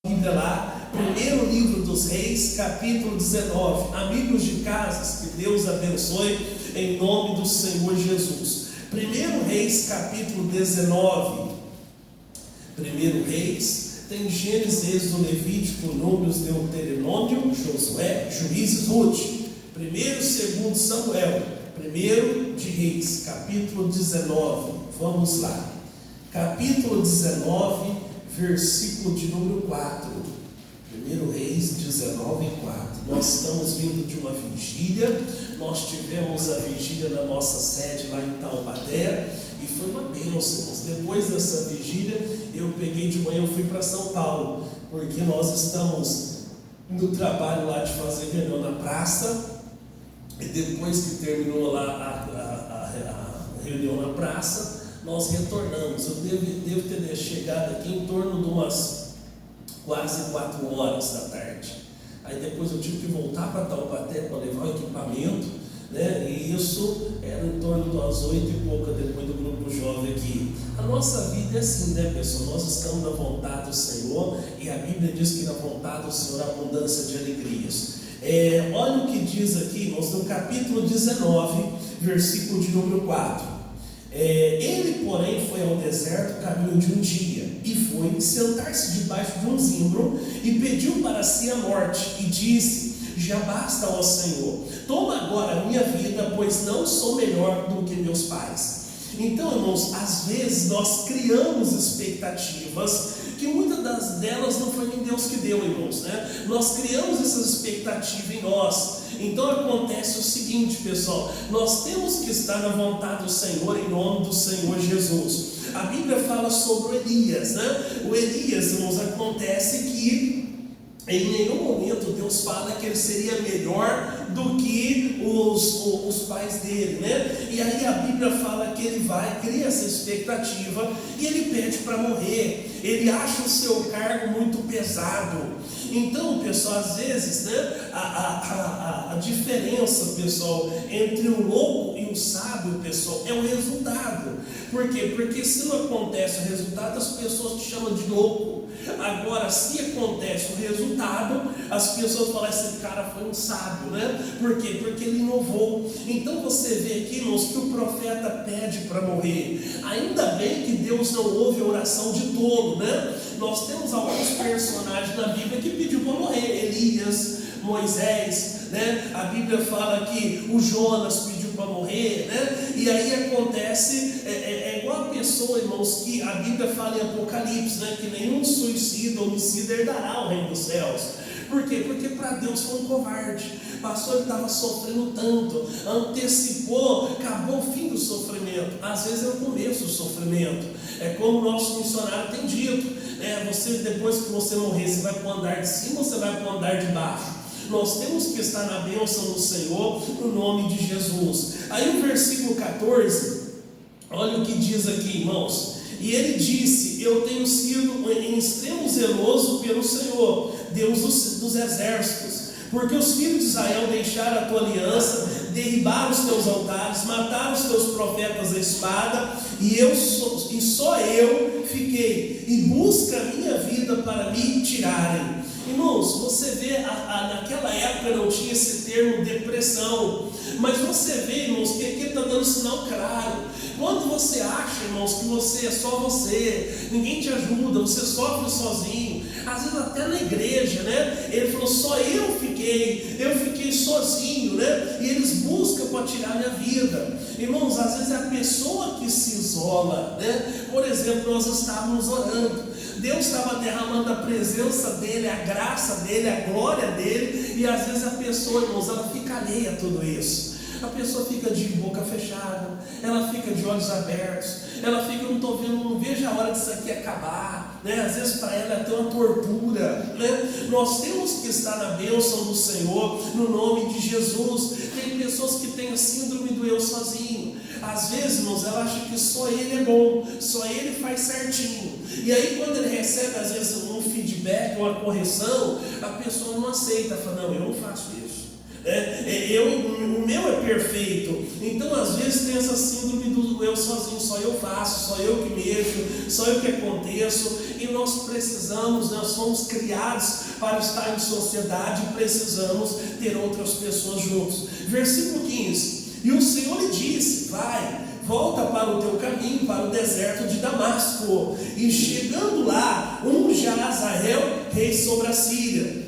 Bíblia lá, primeiro livro dos Reis, capítulo 19. Amigos de casas, que Deus abençoe em nome do Senhor Jesus. Primeiro Reis, capítulo 19. Primeiro Reis, tem Gênesis, Êxodo, Levítico, Números, Deuteronômio, Josué, Juízes, Ruth. Primeiro e segundo Samuel. Primeiro de Reis, capítulo 19. Vamos lá. Capítulo 19, versículo de número 4. Primeiro Reis 19, 4. Nós estamos vindo de uma vigília. Nós tivemos a vigília na nossa sede lá em Taubaté. E foi uma bênção. Depois dessa vigília, eu peguei de manhã, eu fui para São Paulo. Porque nós estamos no trabalho lá de fazer reunião na praça. E depois que terminou lá a reunião na praça, nós retornamos. Eu devo ter chegado aqui em torno de umas quase 4 horas da tarde. Aí depois eu tive que voltar para Taubaté para levar o equipamento, né? E isso era em torno das 8 e pouca, depois do grupo jovem aqui. A nossa vida é assim, né, pessoal? Nós estamos na vontade do Senhor, e a Bíblia diz que na vontade do Senhor há abundância de alegrias. Olha o que diz aqui, irmãos, no capítulo 19, versículo de número 4. Ele, porém, foi ao deserto caminho de um dia, e foi sentar-se debaixo de um zimbro, e pediu para si a morte, e disse: já basta, ó Senhor, toma agora a minha vida, pois não sou melhor do que meus pais. Então, irmãos, às vezes nós criamos expectativas que muitas delas não foi nem Deus que deu, irmãos, né? Nós criamos essas expectativas em nós. Então acontece o seguinte, pessoal: nós temos que estar na vontade do Senhor em nome do Senhor Jesus. A Bíblia fala sobre o Elias, né? O Elias, irmãos, acontece que em nenhum momento Deus fala que ele seria melhor do que os pais dele, né? E aí a Bíblia fala que ele vai, cria essa expectativa e ele pede para morrer. Ele acha o seu cargo muito pesado. Então, pessoal, às vezes, né, a diferença, pessoal, entre o louco e o sábio, pessoal, é o resultado. Por quê? Porque se não acontece o resultado, as pessoas te chamam de louco. Agora, se acontece o resultado, as pessoas falam: esse cara foi um sábio, né? Por quê? Porque ele inovou. Então você vê aqui, irmãos, que o profeta pede para morrer. Ainda bem que Deus não ouve a oração de tolo, né? Nós temos alguns personagens na Bíblia que pediu para morrer: Elias, Moisés, né? A Bíblia fala que o Jonas pediu para morrer, né? E aí acontece, é igual a pessoa, irmãos, que a Bíblia fala em Apocalipse, né? Que nenhum suicida ou homicida herdará o reino dos céus. Por quê? Porque para Deus foi um covarde. O pastor estava sofrendo tanto, antecipou, acabou o fim do sofrimento. Às vezes é o começo do sofrimento. É como o nosso missionário tem dito, você, depois que você morrer, você vai para o andar de cima ou você vai para o andar de baixo? Nós temos que estar na bênção do Senhor, no nome de Jesus. Aí o versículo 14, olha o que diz aqui, irmãos. E ele disse: eu tenho sido em extremo zeloso pelo Senhor, Deus dos exércitos, porque os filhos de Israel deixaram a tua aliança, derribaram os teus altares, mataram os teus profetas à espada, e só eu fiquei, e busca a minha vida para me tirarem. Irmãos, você vê, naquela época não tinha esse termo depressão, mas você vê, irmãos, que aqui está dando sinal claro. Quando você acha, irmãos, que você é só você, ninguém te ajuda, você sofre sozinho, às vezes até na igreja, né? Ele falou: só eu fiquei sozinho, né? E eles buscam para tirar minha vida. Irmãos, às vezes é a pessoa que se isola, né? Por exemplo, nós estávamos orando, Deus estava derramando a presença dele, a graça dele, a glória dele, e às vezes a pessoa, irmãos, ela fica alheia a tudo isso. A pessoa fica de boca fechada, ela fica de olhos abertos, ela fica: não vejo a hora disso aqui acabar, né? Às vezes para ela é até uma tortura, né? Nós temos que estar na bênção do Senhor, no nome de Jesus. Tem pessoas que têm a síndrome do eu sozinho. Às vezes, irmãos, ela acha que só ele é bom, só ele faz certinho. E aí quando ele recebe, às vezes, um feedback, uma correção, a pessoa não aceita, fala: não, eu não faço isso. O meu é perfeito. Então às vezes tem essa síndrome do eu sozinho, só eu faço, só eu que mexo, só eu que aconteço. E nós precisamos, nós somos criados para estar em sociedade e precisamos ter outras pessoas juntos. Versículo 15: e o Senhor lhe disse: vai, volta para o teu caminho, para o deserto de Damasco, e chegando lá, unja Azael, rei sobre a Síria.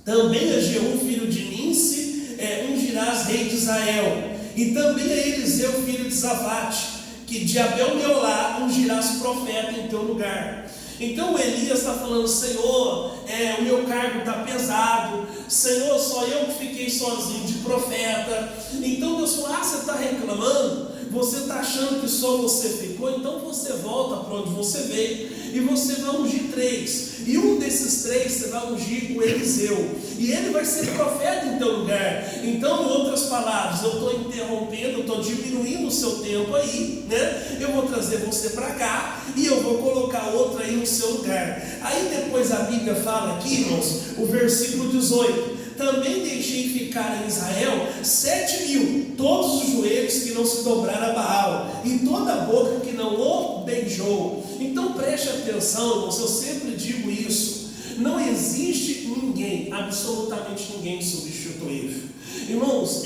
Também a Jeú, filho de Ninsi, ungirás rei de Israel. E também a Eliseu, filho de Safate, que de Abel-meolá ungirás profeta em teu lugar. Então Elias está falando: Senhor, o meu cargo está pesado, Senhor, só eu que fiquei sozinho de profeta. Então Deus falou: você está reclamando? Você está achando que só você ficou? Então você volta para onde você veio e você vai ungir 3. E um desses 3 você vai ungir o Eliseu, e ele vai ser profeta em teu lugar. Então, em outras palavras, eu estou interrompendo, eu estou diminuindo o seu tempo aí, né? Eu vou trazer você para cá e eu vou colocar outro aí no seu lugar. Aí depois a Bíblia fala aqui, irmãos, o versículo 18: também deixei ficar em Israel 7.000, todos os joelhos que não se dobraram a Baal, e toda a boca que não o beijou. Então preste atenção, irmãos, eu sempre digo isso: não existe ninguém, absolutamente ninguém substituível. Irmãos,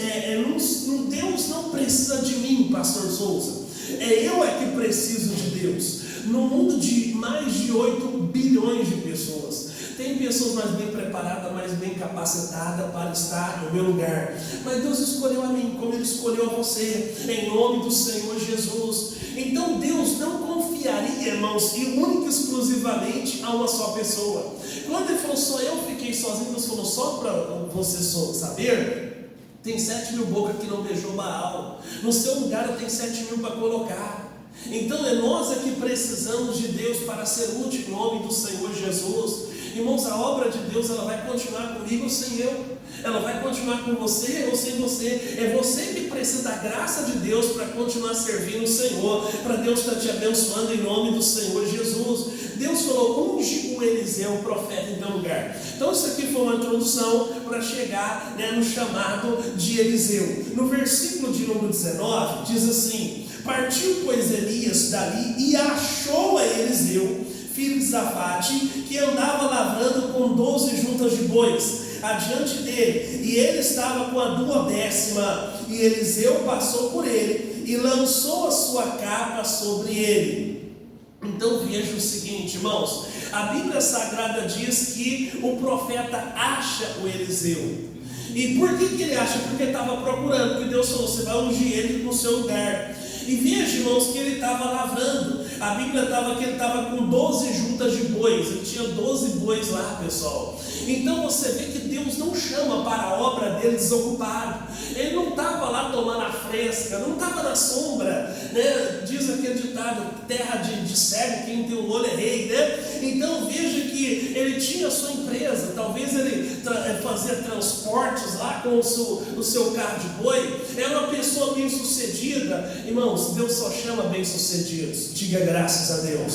Deus não precisa de mim, pastor Souza. Eu é que preciso de Deus. No mundo de mais de 8 bilhões de pessoas, tem pessoas mais bem preparadas, mais bem capacitadas para estar no meu lugar. Mas Deus escolheu a mim, como Ele escolheu a você, em nome do Senhor Jesus. Então Deus não confiaria, irmãos, e única e exclusivamente a uma só pessoa. Quando Ele falou: só eu fiquei sozinho, Deus falou: só para você saber, tem 7.000 bocas que não beijou Baal. No seu lugar eu tenho 7.000 para colocar. Então nós é que precisamos de Deus para ser útil em nome do Senhor Jesus. Irmãos, a obra de Deus, ela vai continuar comigo ou sem eu, ela vai continuar com você ou sem você. É você que precisa da graça de Deus para continuar servindo o Senhor, para Deus estar te abençoando em nome do Senhor Jesus. Deus falou: unge o Eliseu, o profeta, em teu lugar. Então isso aqui foi uma introdução para chegar, no chamado de Eliseu. No versículo de número 19 diz assim: partiu pois Elias dali e achou a Eliseu, filho de Safate, que andava lavrando com 12 juntas de bois adiante dele, e ele estava com a 12ª. E Eliseu passou por ele e lançou a sua capa sobre ele. Então veja o seguinte, irmãos: a Bíblia Sagrada diz que o profeta acha o Eliseu. E por que ele acha? Porque ele estava procurando, porque Deus falou: você vai ungir ele no seu lugar. E veja, irmãos, que ele estava lavrando. A Bíblia estava que ele estava com 12 juntas de bois. Ele tinha 12 bois lá, pessoal. Então você vê que Deus não chama para a obra dele desocupado. Ele não estava lá tomando a fresca, não estava na sombra, né? Diz aquele ditado: terra de cego, quem tem um olho é rei, né? Então veja que ele tinha a sua empresa. Talvez ele fazia transportes lá com o seu carro de boi. Era uma pessoa bem sucedida. Irmãos, Deus só chama bem sucedidos. Diga graças a Deus.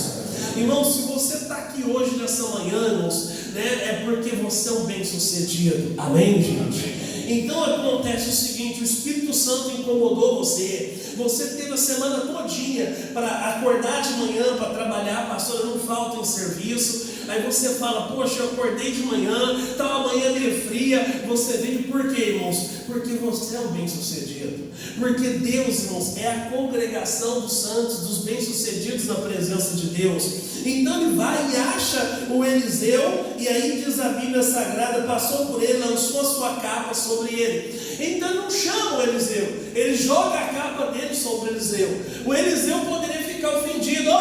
Irmãos, se você está aqui hoje nessa manhã, irmãos, é porque você é um bem sucedido. Amém, gente? Então acontece o seguinte: o Espírito Santo incomodou você. Você teve a semana todinha para acordar de manhã para trabalhar. Pastor, eu não falta em serviço. Aí você fala: poxa, eu acordei de manhã, está uma manhã meio fria. Você veio por quê, irmãos? Porque você é um bem-sucedido. Porque Deus, irmãos, é a congregação dos santos, dos bem-sucedidos na presença de Deus. Então ele vai e acha o Eliseu, e aí diz a Bíblia Sagrada: passou por ele, lançou a sua capa sobre ele. Então ele não chama o Eliseu, ele joga a capa dele sobre o Eliseu. O Eliseu poderia ficar ofendido: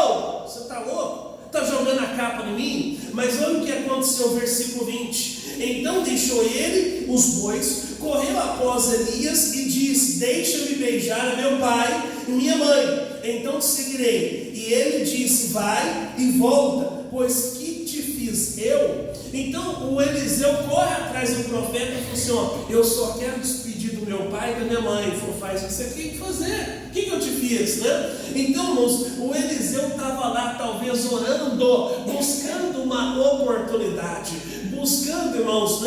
você está louco? Está jogando a capa em mim? Mas olha o que aconteceu, versículo 20: então deixou ele os bois, correu após Elias e disse: deixa-me beijar a meu pai e minha mãe, então te seguirei. E ele disse: vai e volta, pois que te fiz eu? Então o Eliseu corre atrás do profeta e falou assim: eu só quero despedir do meu pai e da minha mãe. Ele falou: faz o que você tem que fazer. O que eu te fiz, né? Então, irmãos, o Eliseu estava lá, talvez orando, buscando uma oportunidade, buscando, irmãos,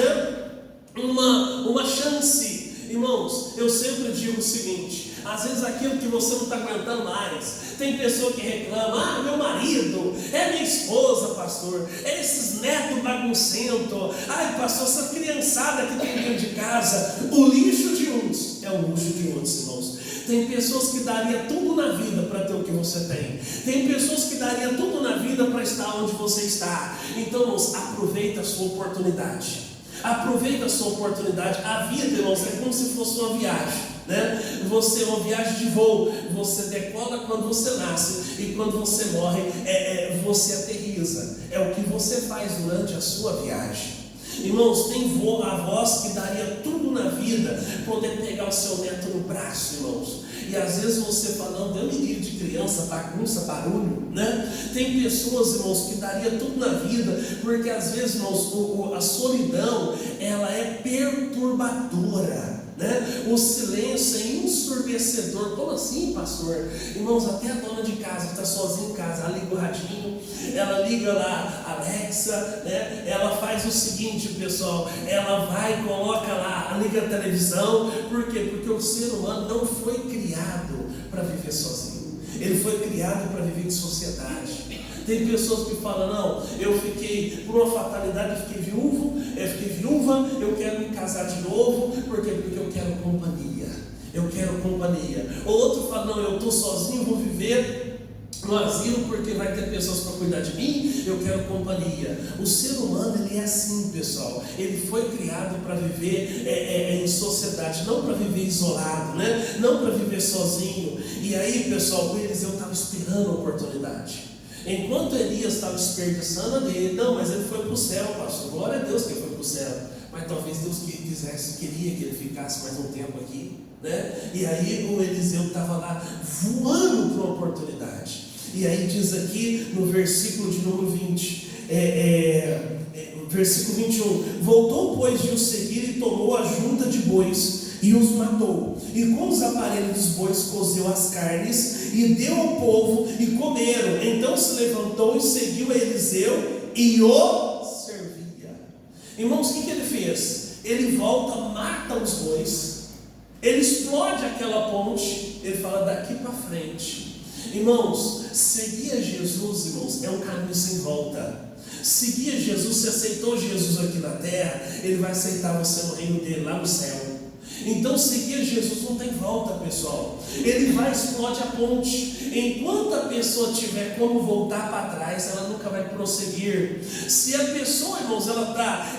uma chance. Irmãos, eu sempre digo o seguinte: às vezes aquilo que você não está aguentando mais, tem pessoa que reclama: meu marido, minha esposa, pastor, esses netos baguncentos, pastor, essa criançada que tem dentro de casa. O lixo de uns é o luxo de outros, irmãos. Tem pessoas que daria tudo na vida para ter o que você tem. Tem pessoas que daria tudo na vida para estar onde você está. Então, irmãos, aproveita a sua oportunidade. Aproveita a sua oportunidade. A vida, irmãos, é como se fosse uma viagem, né? Você é uma viagem de voo. Você decola quando você nasce, e quando você morre, você aterriza. É o que você faz durante a sua viagem. Irmãos, tem avós que daria tudo na vida poder pegar o seu neto no braço, irmãos. E às vezes você falando, eu me livro de criança, bagunça, barulho, né? Tem pessoas, irmãos, que daria tudo na vida, porque às vezes, irmãos, a solidão, ela é perturbadora, né? O silêncio é ensurdecedor. Como assim, pastor? Irmãos, até a dona de casa que está sozinha em casa, ela liga o radinho, ela liga lá a Alexa, né? Ela faz o seguinte, pessoal, ela vai, coloca lá, liga a televisão. Por quê? Porque o ser humano não foi criado para viver sozinho. Ele foi criado para viver em sociedade. Tem pessoas que falam, não, eu fiquei, por uma fatalidade, eu fiquei viúva, eu quero me casar de novo. Por quê? Porque eu quero companhia. Eu quero companhia. Ou outro fala, não, eu estou sozinho, vou viver no asilo porque vai ter pessoas para cuidar de mim, eu quero companhia. O ser humano, ele é assim, pessoal. Ele foi criado para viver em sociedade, não para viver isolado, né? Não para viver sozinho. E aí, pessoal, o Eliseu estava esperando a oportunidade. Enquanto Elias estava desperdiçando a dele, não, mas ele foi para o céu, pastor. Glória a Deus que ele foi para o céu. Mas talvez Deus queria que ele ficasse mais um tempo aqui, né? E aí o Eliseu estava lá voando para uma oportunidade. E aí diz aqui no versículo de número 20, versículo 21, voltou pois de os seguir e tomou a junta de bois e os matou, e com os aparelhos dos bois cozeu as carnes e deu ao povo e comeram. Então se levantou e seguiu a Eliseu e o servia. Irmãos, o que ele fez? Ele volta, mata os bois, ele explode aquela ponte, ele fala daqui para frente. Irmãos, seguir a Jesus, irmãos, é um caminho sem volta. Seguir a Jesus, se aceitou Jesus aqui na terra, ele vai aceitar você no reino dele, lá no céu. Então seguir a Jesus não tem volta, pessoal. Ele vai, explode a ponte. Enquanto a pessoa tiver como voltar para trás, ela nunca vai prosseguir. Se a pessoa, irmãos, ela está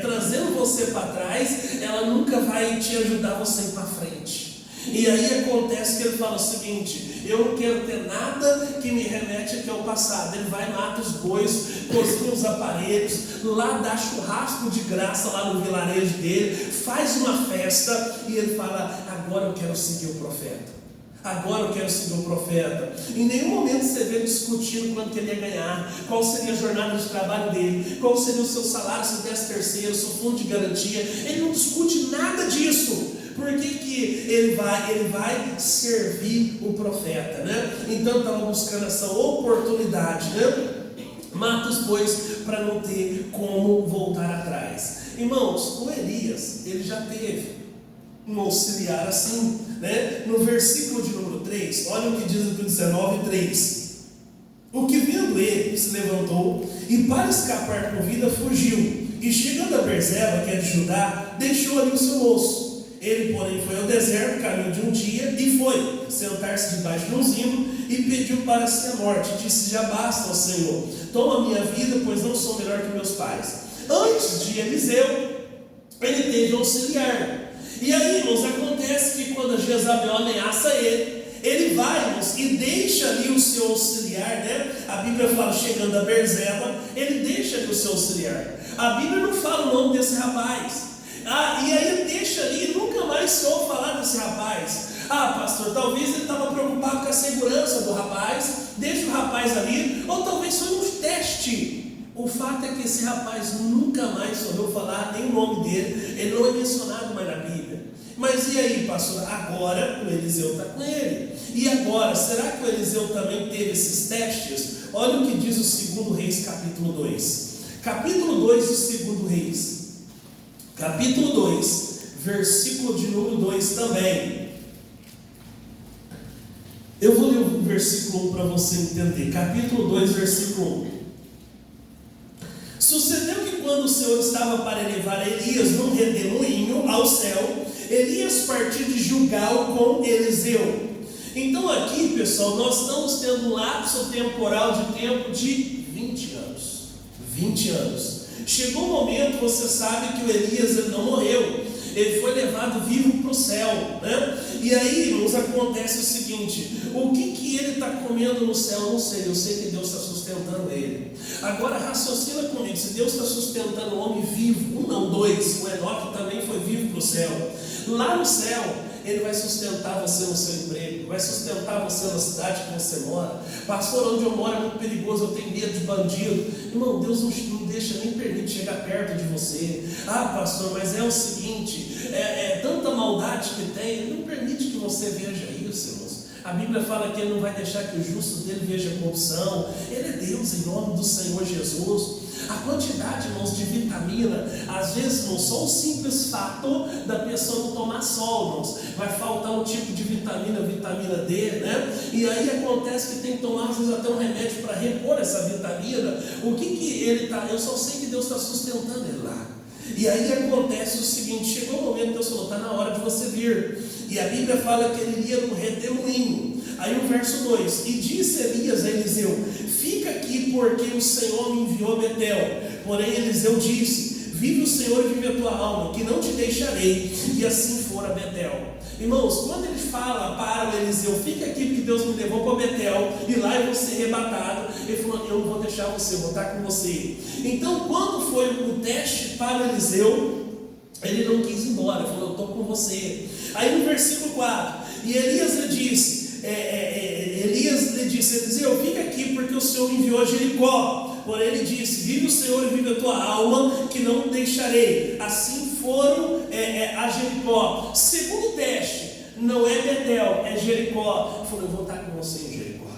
trazendo você para trás, ela nunca vai te ajudar você a ir para frente. E aí acontece que ele fala o seguinte: eu não quero ter nada que me remete aqui ao passado. Ele vai, mata os bois, cozinha os aparelhos, lá dá churrasco de graça lá no vilarejo dele, faz uma festa, e ele fala, agora eu quero seguir o profeta. Agora eu quero seguir o profeta. Em nenhum momento você vê ele discutindo quanto que ele ia ganhar, qual seria a jornada de trabalho dele, qual seria o seu salário, seu 13º, seu fundo de garantia. Ele não discute nada disso. Por que ele vai servir o profeta, né? Então estava buscando essa oportunidade, né? Mata os bois para não ter como voltar atrás. Irmãos, o Elias, ele já teve um auxiliar assim, né? No versículo de número 3, olha o que diz no 19:3. O que vendo ele se levantou e para escapar com vida fugiu, e chegando a Berseba, que é de Judá, deixou ali o seu moço. Ele, porém, foi ao deserto, caminho de um dia, e foi sentar-se debaixo de um zimo e pediu para si a morte. Disse, já basta, ó Senhor, toma a minha vida, pois não sou melhor que meus pais. Antes de Eliseu, ele teve um auxiliar. E aí, irmãos, acontece que quando Jezabel ameaça ele vai, irmãos, e deixa ali o seu auxiliar, né? A Bíblia fala, chegando a Berseba, ele deixa ali o seu auxiliar. A Bíblia não fala o nome desse rapaz. E aí ele deixa ali e nunca mais se ouve falar desse rapaz. Pastor, talvez ele estava preocupado com a segurança do rapaz, deixa o rapaz ali, ou talvez foi um teste. O fato é que esse rapaz nunca mais se ouviu falar nem o nome dele, ele não é mencionado mais na Bíblia. Mas e aí, pastor? Agora o Eliseu está com ele. E agora, será que o Eliseu também teve esses testes? Olha o que diz o 2 Reis capítulo 2. Capítulo 2 do 2 Reis. capítulo 2, versículo de número 2 também. Eu vou ler o versículo 1 para você entender. Capítulo 2, versículo 1. Sucedeu que quando o Senhor estava para elevar Elias num redemoinho ao céu, Elias partiu de Gilgal com Eliseu. Então aqui, pessoal, nós estamos tendo um lapso temporal de tempo de 20 anos. 20 anos. Chegou um momento, você sabe que o Elias ele não morreu. Ele foi levado vivo para o céu, né? E aí, irmãos, acontece o seguinte: o que ele está comendo no céu? Eu não sei, eu sei que Deus está sustentando ele. Agora raciocina comigo, se Deus está sustentando um homem vivo, um não, dois, o Enoque também foi vivo para o céu. Lá no céu, Ele vai sustentar você no seu emprego, vai sustentar você na cidade que você mora. Pastor, onde eu moro é muito perigoso, eu tenho medo de bandido. Irmão, Deus não deixa nem permite chegar perto de você. Ah, pastor, mas é o seguinte, tanta maldade que tem, Ele não permite que você veja isso, irmãos. A Bíblia fala que Ele não vai deixar que o justo dele veja corrupção. Ele é Deus, em nome do Senhor Jesus. A quantidade, irmãos, de vitamina, às vezes não só o simples fato da pessoa não tomar sol, irmãos, vai faltar um tipo de vitamina D, né? E aí acontece que tem que tomar às vezes até um remédio para repor essa vitamina. O que ele está? Eu só sei que Deus está sustentando ele lá. E aí acontece o seguinte: chegou o momento que Deus falou, está na hora de você vir. E a Bíblia fala que ele iria no redemoinho. Aí o verso 2: e disse Elias a Eliseu, fica aqui porque o Senhor me enviou a Betel. Porém Eliseu disse, vive o Senhor e vive a tua alma, que não te deixarei. E assim for a Betel. Irmãos, quando ele fala para o Eliseu, fica aqui porque Deus me levou para Betel, e lá eu vou ser arrebatado, ele falou, eu não vou deixar você, eu vou estar com você. Então quando foi o teste para o Eliseu, ele não quis ir embora, ele falou, eu estou com você. Aí no versículo 4, e Elias lhe disse, Eliseu, fica aqui porque o Senhor me enviou a Jericó. Porém ele disse, vive o Senhor e vive a tua alma, que não deixarei. Assim foram a Jericó. Segundo teste, não é Betel, é Jericó. Ele falou, eu vou estar com você em Jericó.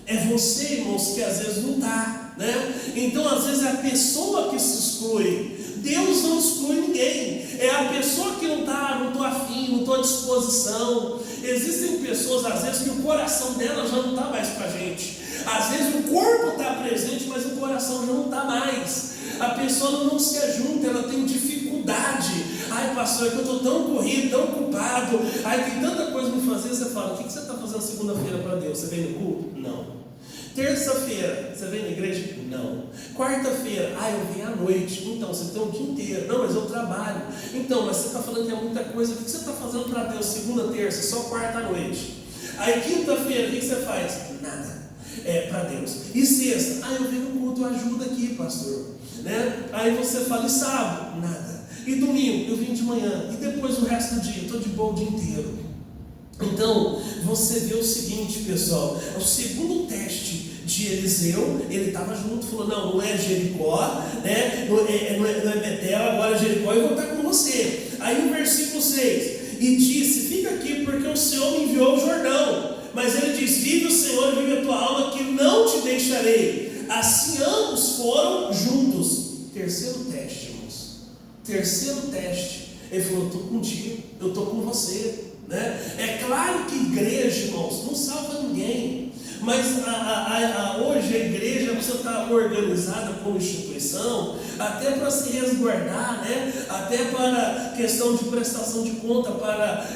É você, irmãos, que às vezes não está, né? Então às vezes é a pessoa que se exclui. Deus não exclui ninguém. É a pessoa que não está, não estou afim, não estou à disposição. Existem pessoas, às vezes, que o coração dela já não está mais com a gente. Às vezes o corpo está presente, mas o coração já não está mais. A pessoa não se ajunta, ela tem dificuldade. Ai, pastor, é que eu estou tão corrido, tão ocupado. Ai, tem tanta coisa para fazer. Você fala, o que você está fazendo segunda-feira para Deus? Você vem no culto? Não. Terça-feira, você vem na igreja? Não. Quarta-feira, eu venho à noite. Então, você tem o dia inteiro. Não, mas eu trabalho. Então, mas você está falando que é muita coisa. O que você está fazendo para Deus segunda, terça, só quarta à noite? Aí quinta-feira, o que você faz? Nada. Para Deus. E sexta, eu venho no culto, eu ajudo aqui, pastor. Né? Aí você fala, e sábado? Nada. E domingo, eu vim de manhã. E depois o resto do dia, eu estou de boa o dia inteiro. Então, você vê o seguinte, pessoal, o segundo teste de Eliseu, ele estava junto, falou, não é Jericó, né? não é Betel, agora é Jericó, eu vou estar com você. Aí no versículo 6, e disse, fica aqui porque o Senhor me enviou ao Jordão. Mas ele diz, vive o Senhor e vive a tua alma, que não te deixarei. Assim ambos foram juntos. Terceiro teste, irmãos. Terceiro teste. Ele falou, eu estou contigo, eu estou com você. Né? É claro que igreja, irmãos, não salva ninguém. Mas hoje a igreja precisa estar organizada como instituição, até para se resguardar, né? Até para questão de prestação de conta para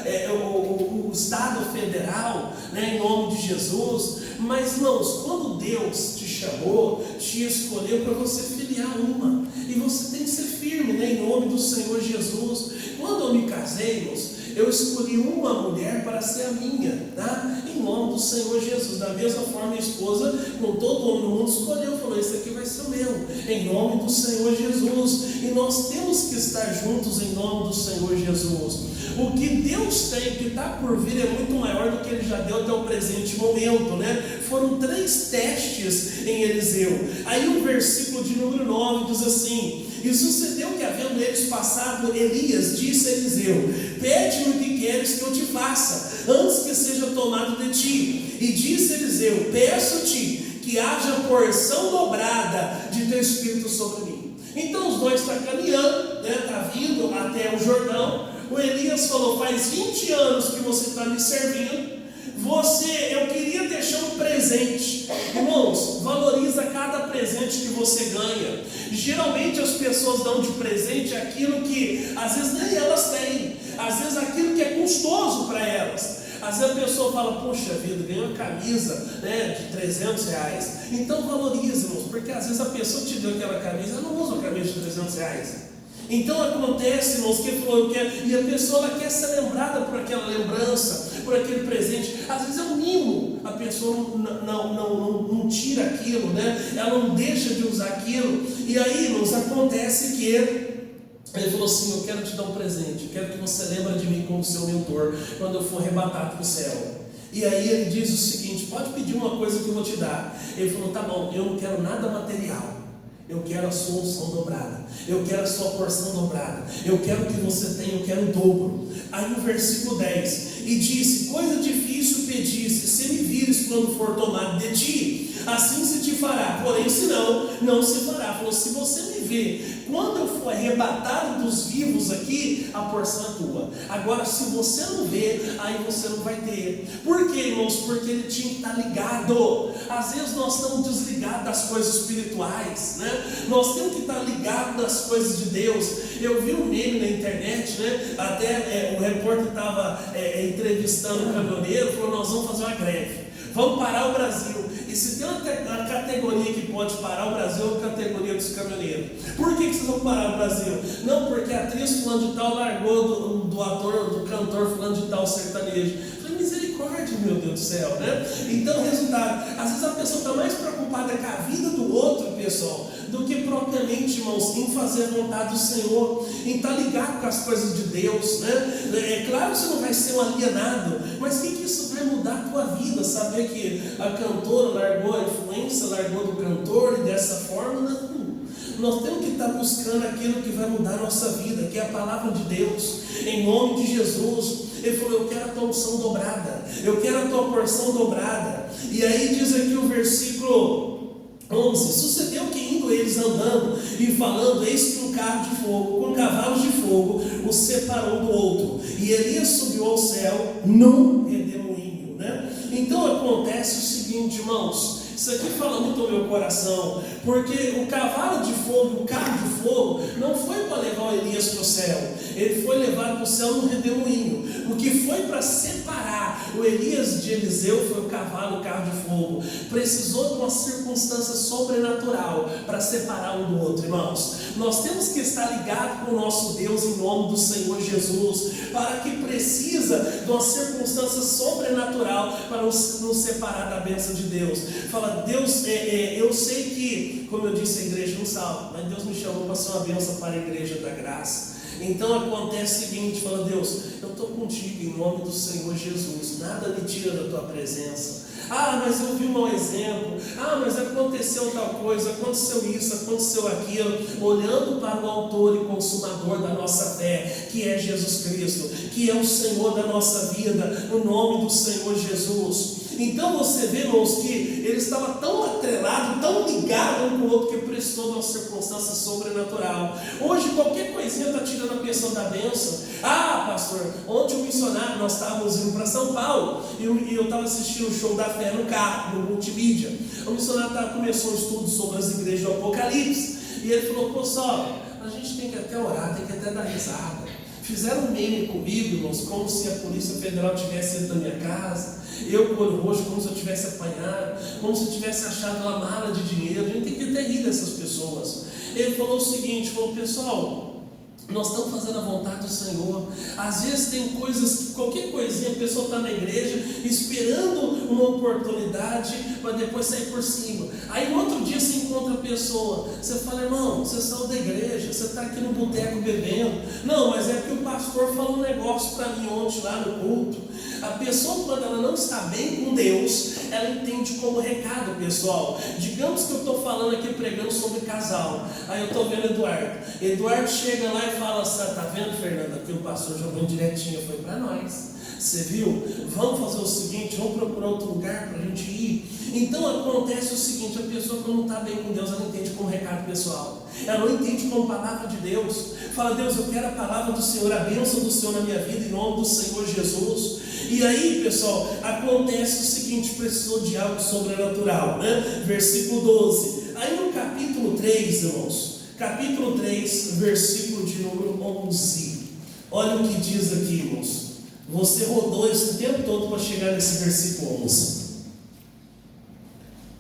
o Estado Federal, né? Em nome de Jesus. Mas, irmãos, quando Deus te chamou, te escolheu para você filiar uma, e você tem que ser firme, né? Em nome do Senhor Jesus. Quando eu me casei, irmãos, eu escolhi uma mulher para ser a minha, tá? Em nome do Senhor Jesus. Da mesma forma, minha esposa, com todo homem no mundo, escolheu, falou, esse aqui vai ser o meu, em nome do Senhor Jesus. E nós temos que estar juntos em nome do Senhor Jesus. O que Deus tem, que está por vir, é muito maior do que Ele já deu até o presente momento, né? Foram 3 testes em Eliseu. Aí o versículo de número 9 diz assim, e sucedeu que, havendo eles passado, Elias disse a Eliseu, pede-me o que queres que eu te faça, antes que seja tomado de ti. E disse Eliseu, peço-te que haja porção dobrada de teu espírito sobre mim. Então os dois estão caminhando, né? Está vindo, Jordão. O Elias falou: faz 20 anos que você está me servindo. Eu queria deixar um presente. Irmãos, valoriza cada presente que você ganha. Geralmente as pessoas dão de presente aquilo que às vezes nem elas têm, às vezes aquilo que é custoso para elas. Às vezes a pessoa fala: poxa vida, ganhei uma camisa, de R$300. Então valoriza, irmãos, porque às vezes a pessoa te deu aquela camisa, ela não usa uma camisa de R$300. Então acontece, irmãos, e a pessoa ela quer ser lembrada por aquela lembrança, por aquele presente. Às vezes é um mimo, a pessoa não tira aquilo, ela não deixa de usar aquilo. E aí, irmãos, acontece que ele falou assim: eu quero te dar um presente, eu quero que você lembre de mim como seu mentor quando eu for arrebatado para o céu. E aí ele diz o seguinte: pode pedir uma coisa que eu vou te dar. Ele falou: tá bom, eu não quero nada material. Eu quero a sua unção dobrada. Eu quero a sua porção dobrada. Eu quero que você tenha, eu quero o dobro. Aí no versículo 10: e disse: coisa difícil pedisse, se me vires quando for tomado de ti, assim se te fará. Porém, se não se fará. Falou: se você me ver quando eu for arrebatado dos vivos aqui, a porção é tua. Agora, se você não vê, aí você não vai ter. Por quê, irmãos? Porque ele tinha que estar ligado. Às vezes nós estamos desligados das coisas espirituais, Nós temos que estar ligados nas coisas de Deus. Eu vi um meme na internet, Até o repórter estava entrevistando um caminhoneiro, falou: nós vamos fazer uma greve, vamos parar o Brasil. E se tem uma categoria que pode parar o Brasil, é a categoria dos caminhoneiros. Por que vocês vão parar o Brasil? Não, porque a atriz fulano de tal largou do ator, do cantor fulano de tal sertanejo. Falei: misericórdia, meu Deus do céu, Então, resultado, às vezes a pessoa está mais preocupada com a vida do outro, pessoal, do que propriamente, irmãos, em fazer a vontade do Senhor, em estar ligado com as coisas de Deus, É claro que você não vai ser um alienado, mas o que isso vai mudar a tua vida? Saber que a cantora largou a influência, largou do cantor e dessa forma, não. Nós temos que estar buscando aquilo que vai mudar a nossa vida, que é a palavra de Deus, em nome de Jesus. Ele falou: eu quero a tua unção dobrada, eu quero a tua porção dobrada. E aí diz aqui o versículo 11: sucedeu que indo eles andando e falando, eis que um carro de fogo, com cavalos de fogo, os separou do outro, e Elias subiu ao céu num redemoinho, Então acontece o seguinte, irmãos, isso aqui fala muito ao meu coração, porque o cavalo de fogo, o carro de fogo, não foi para levar o Elias para o céu, ele foi levado para o céu no redemoinho. O que foi para separar o Elias de Eliseu foi o cavalo, o carro de fogo. Precisou de uma circunstância sobrenatural para separar um do outro, irmãos. Nós temos que estar ligados com o nosso Deus em nome do Senhor Jesus, para que precisa de uma circunstância sobrenatural para nos separar da bênção de Deus. Fala: Deus, eu sei que, como eu disse, a igreja não salva, mas Deus me chamou para ser uma bênção para a igreja da graça. Então acontece o seguinte: fala: Deus, eu estou contigo em nome do Senhor Jesus, nada me tira da tua presença. Ah, mas eu vi um mau exemplo, mas aconteceu tal coisa, aconteceu isso, aconteceu aquilo. Olhando para o autor e consumador da nossa fé, que é Jesus Cristo, que é o Senhor da nossa vida, no nome do Senhor Jesus. Então você vê, irmãos, que ele estava tão atrelado, tão ligado um com o outro, que precisou de uma circunstância sobrenatural. Hoje qualquer coisinha está tirando a pessoa da bênção. Pastor, ontem o missionário, nós estávamos indo para São Paulo, e eu estava assistindo o show da fé no carro, no multimídia. O missionário começou um estudo sobre as igrejas do Apocalipse, e ele falou: pessoal, a gente tem que até orar, tem que até dar risada. Fizeram um meme comigo, irmãos, como se a Polícia Federal tivesse dentro da minha casa, eu com o olho roxo, como se eu tivesse apanhado, como se eu tivesse achado uma mala de dinheiro. A gente tem que até rir dessas pessoas. Ele falou o seguinte: pessoal, nós estamos fazendo a vontade do Senhor. Às vezes tem coisas que qualquer coisinha, a pessoa está na igreja esperando uma oportunidade para depois sair por cima. Aí no outro dia você encontra a pessoa, você fala: irmão, você saiu da igreja, você está aqui no boteco bebendo. Não, mas é que o pastor falou um negócio para mim ontem lá no culto. A pessoa, quando ela não está bem com Deus, ela entende como recado, pessoal. Digamos que eu estou falando aqui, pregando sobre casal. Aí eu estou vendo Eduardo chega lá e fala: tá vendo, Fernanda, que o pastor jogou direitinho, foi para nós. Você viu? Vamos fazer o seguinte, vamos procurar outro lugar para a gente ir. Então acontece o seguinte: a pessoa, quando não está bem com Deus, ela entende como recado pessoal. ela não entende como palavra de Deus. Fala: Deus, eu quero a palavra do Senhor, a bênção do Senhor na minha vida, em nome do Senhor Jesus. E aí, pessoal, acontece o seguinte: precisou de algo sobrenatural, né? Versículo 12. Aí no capítulo 3, irmãos, capítulo 3, versículo de número 11. Olha o que diz aqui, irmãos. Você rodou esse tempo todo para chegar nesse versículo 11.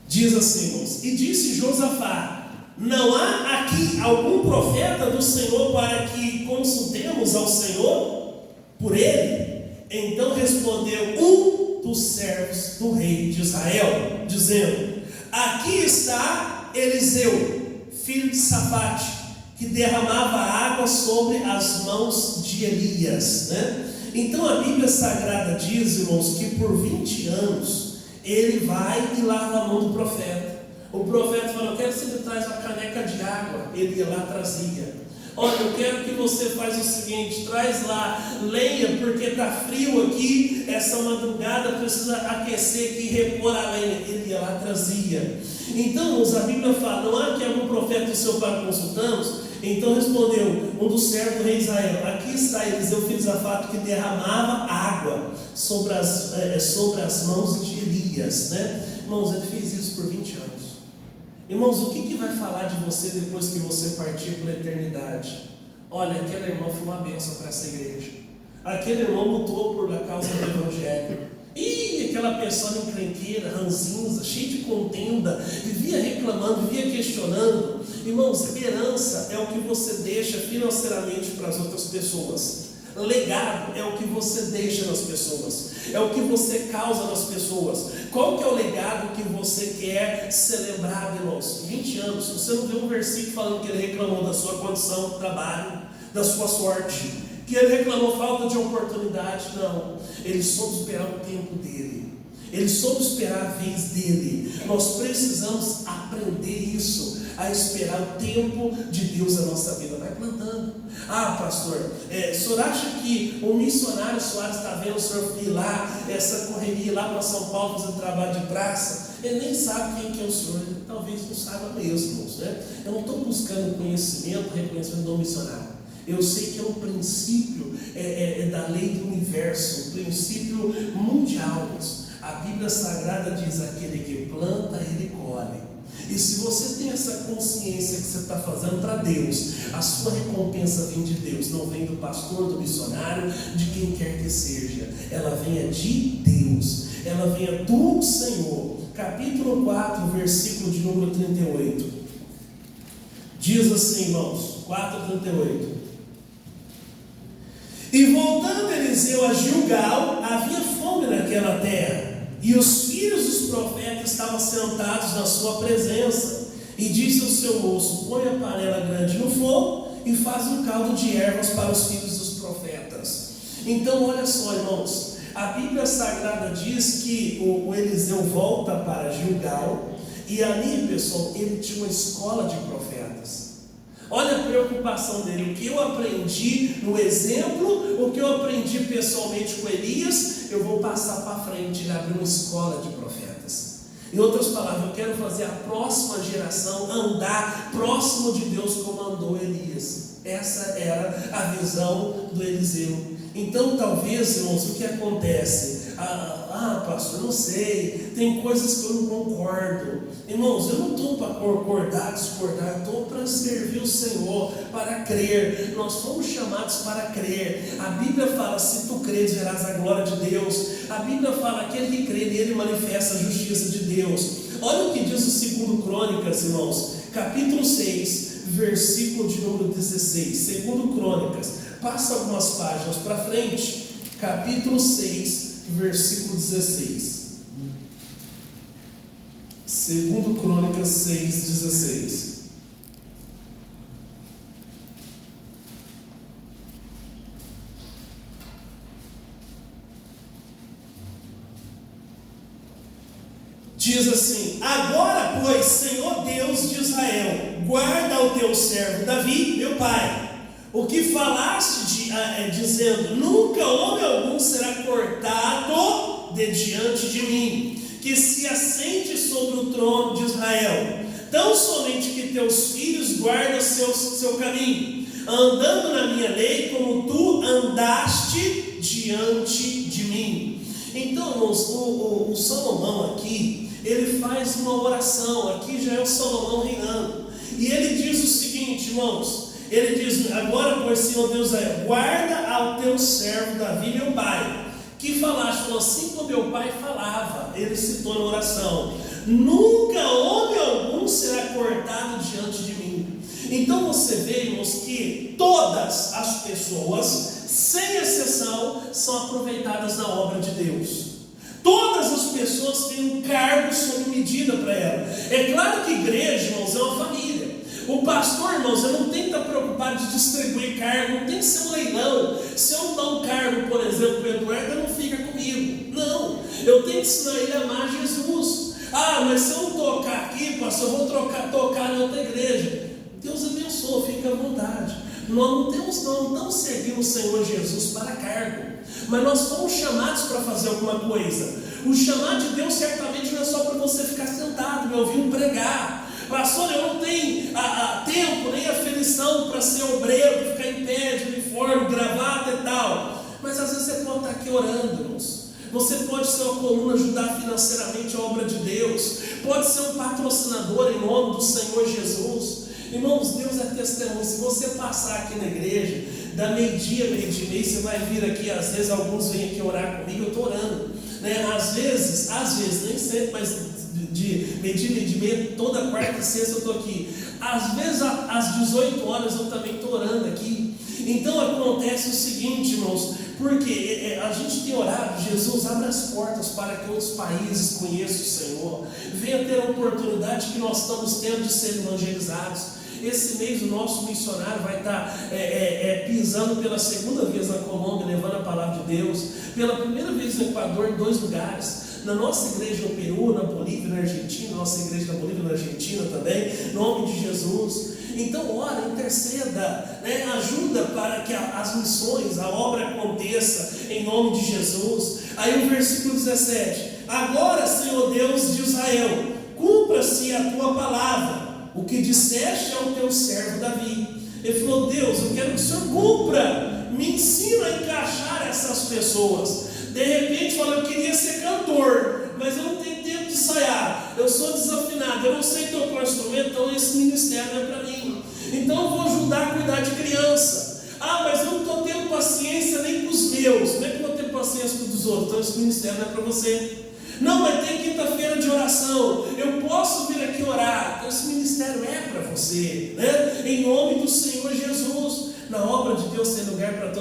Diz assim, irmãos: e disse Josafá: não há aqui algum profeta do Senhor para que consultemos ao Senhor por ele? Então respondeu um dos servos do rei de Israel, dizendo: aqui está Eliseu, filho de Safate, que derramava água sobre as mãos de Elias, né? Então a Bíblia Sagrada diz, irmãos, que por 20 anos ele vai e lava a mão do profeta. O profeta fala: eu quero que você me traz uma caneca de água. Ele ia lá, trazia. Olha, eu quero que você faz o seguinte: traz lá lenha, porque está frio aqui, essa madrugada precisa aquecer aqui e repor a lenha. Ele ia lá, trazia. Então, a Bíblia fala: não há aqui algum profeta do Senhor para consultamos? Então respondeu um dos servos do rei de Israel: aqui está Eliseu, filho de Safate, que derramava água sobre as mãos de Elias, né? Irmãos, ele fez isso por 20 anos. Irmãos, o que vai falar de você depois que você partir para a eternidade? Olha, aquele irmão foi uma bênção para essa igreja. Aquele irmão lutou por a causa do evangelho. E aquela pessoa encrenqueira, ranzinza, cheia de contenda, vivia reclamando, vivia questionando. Irmãos, herança é o que você deixa financeiramente para as outras pessoas. Legado é o que você deixa nas pessoas, é o que você causa nas pessoas. Qual que é o legado que você quer ser lembrado, irmãos? 20 anos, você não vê um versículo falando que ele reclamou da sua condição de trabalho, da sua sorte, que ele reclamou falta de oportunidade. Não, ele soube esperar o tempo dele, ele soube esperar a vez dele. Nós precisamos aprender isso, a esperar o tempo de Deus na nossa vida. Vai plantando. Ah, pastor, o senhor acha que o missionário Soares está vendo o senhor ir lá, essa correria lá para São Paulo fazer trabalho de praça? Ele nem sabe quem que é o senhor, ele talvez não saiba mesmo, irmãos, né? Eu não estou buscando conhecimento, reconhecimento do missionário. Eu sei que é um princípio da lei do universo, um princípio mundial. A Bíblia Sagrada diz: aquele que planta, ele colhe. E se você tem essa consciência que você está fazendo para Deus, a sua recompensa vem de Deus, não vem do pastor, do missionário, de quem quer que seja. Ela vem de Deus, ela vem do Senhor. Capítulo 4, versículo de número 38. Diz assim, irmãos, 4:38. E voltando Eliseu a Gilgal, havia fome naquela terra, e os filhos dos profetas estavam sentados na sua presença. E disse ao seu moço: põe a panela grande no fogo e faz um caldo de ervas para os filhos dos profetas. Então olha só, irmãos, a Bíblia Sagrada diz que o Eliseu volta para Gilgal, e ali, pessoal, ele tinha uma escola de profetas. Olha a preocupação dele: o que eu aprendi no exemplo, o que eu aprendi pessoalmente com Elias, eu vou passar para frente. Ele abriu uma escola de profetas. Em outras palavras, eu quero fazer a próxima geração andar próximo de Deus como andou Elias. Essa era a visão do Eliseu. Então talvez, irmãos, o que acontece? Pastor, eu não sei, tem coisas que eu não concordo. Irmãos, eu não estou para concordar, discordar, eu estou para servir o Senhor, para crer. Nós fomos chamados para crer. A Bíblia fala: se tu creres, verás a glória de Deus. A Bíblia fala: aquele que crê nele manifesta a justiça de Deus. Olha o que diz o 2 Crônicas, irmãos, capítulo 6, versículo de número 16. 2 Crônicas, passa algumas páginas para frente, capítulo 6, versículo 16. 2 Crônicas 6, 16. Diz assim: agora, pois, Senhor Deus de Israel, guarda o teu servo Davi, meu pai, o que falaste dizendo: nunca homem algum será cortado de diante de mim, que se assente sobre o trono de Israel. tão somente que teus filhos guardem seu caminho, andando na minha lei, como tu andaste diante de mim. Então, irmãos, o Salomão aqui, ele faz uma oração. Aqui já é o Salomão reinando, e ele diz o seguinte, irmãos, ele diz: agora, pois, Senhor Deus, guarda ao teu servo Davi, meu pai, que falaste, falou assim como meu pai falava. Ele citou na oração: nunca homem algum será cortado diante de mim. Então você vê, irmãos, que todas as pessoas, sem exceção, são aproveitadas na obra de Deus. Todas as pessoas têm um cargo sob medida para ela. É claro que igreja, irmãos, é uma família. O pastor, irmãos, eu não tenho que estar preocupado de distribuir cargo, não tem que ser um leilão. Se eu não dar um cargo, por exemplo, para o Eduardo, ele não fica comigo. Não, eu tenho que ensinar ele a amar Jesus. Ah, mas se eu não tocar aqui, pastor, eu vou tocar em outra igreja. Deus abençoe, fica à vontade. Nós não estamos servindo o Senhor Jesus para cargo, mas nós fomos chamados para fazer alguma coisa. O chamado de Deus certamente não é só para você ficar sentado, me ouvindo pregar. Pastor, eu não tenho tempo nem aferição para ser obreiro, para ficar em pé, de uniforme, gravata e tal. Mas às vezes você pode estar aqui orando, irmãos. Você pode ser uma coluna, ajudar financeiramente a obra de Deus. Pode ser um patrocinador em nome do Senhor Jesus. Irmãos, Deus é testemunho. Se você passar aqui na igreja, da meio-dia, meio-dia e meio, você vai vir aqui, às vezes alguns vêm aqui orar comigo, eu estou orando, né? Às vezes, nem sempre, mas de meio-dia, meio-dia e meia, toda quarta e sexta eu estou aqui. Às vezes, às 18 horas, eu também estou orando aqui. Então acontece o seguinte, irmãos, porque a gente tem orado: Jesus, abre as portas para que outros países conheçam o Senhor, venha ter a oportunidade que nós estamos tendo de ser evangelizados. Esse mês o nosso missionário vai estar pisando pela segunda vez na Colômbia, levando a palavra de Deus. Pela primeira vez no Equador, em 2 lugares. Na nossa igreja no Peru, na Bolívia, na Argentina. Nossa igreja na Bolívia, na Argentina também. Em nome de Jesus. Então ora, interceda, né? Ajuda para que as missões, a obra aconteça em nome de Jesus. Aí o versículo 17: agora, Senhor Deus de Israel, cumpra-se a tua palavra, o que disseste ao teu servo Davi. Ele falou: Deus, eu quero que o Senhor cumpra, me ensina a encaixar essas pessoas. De repente fala: eu queria ser cantor, mas eu não tenho tempo de ensaiar, eu sou desafinado, eu não sei tocar instrumento, então esse ministério não é para mim. Então eu vou ajudar a cuidar de criança. Ah, mas eu não estou tendo paciência nem com os meus, como é que eu vou ter paciência com os outros? Então esse ministério não é para você. Não, mas tem quinta-feira de oração, eu posso vir aqui orar. Então esse ministério é para você, né? Em nome do Senhor Jesus. Na obra de Deus tem lugar para todos.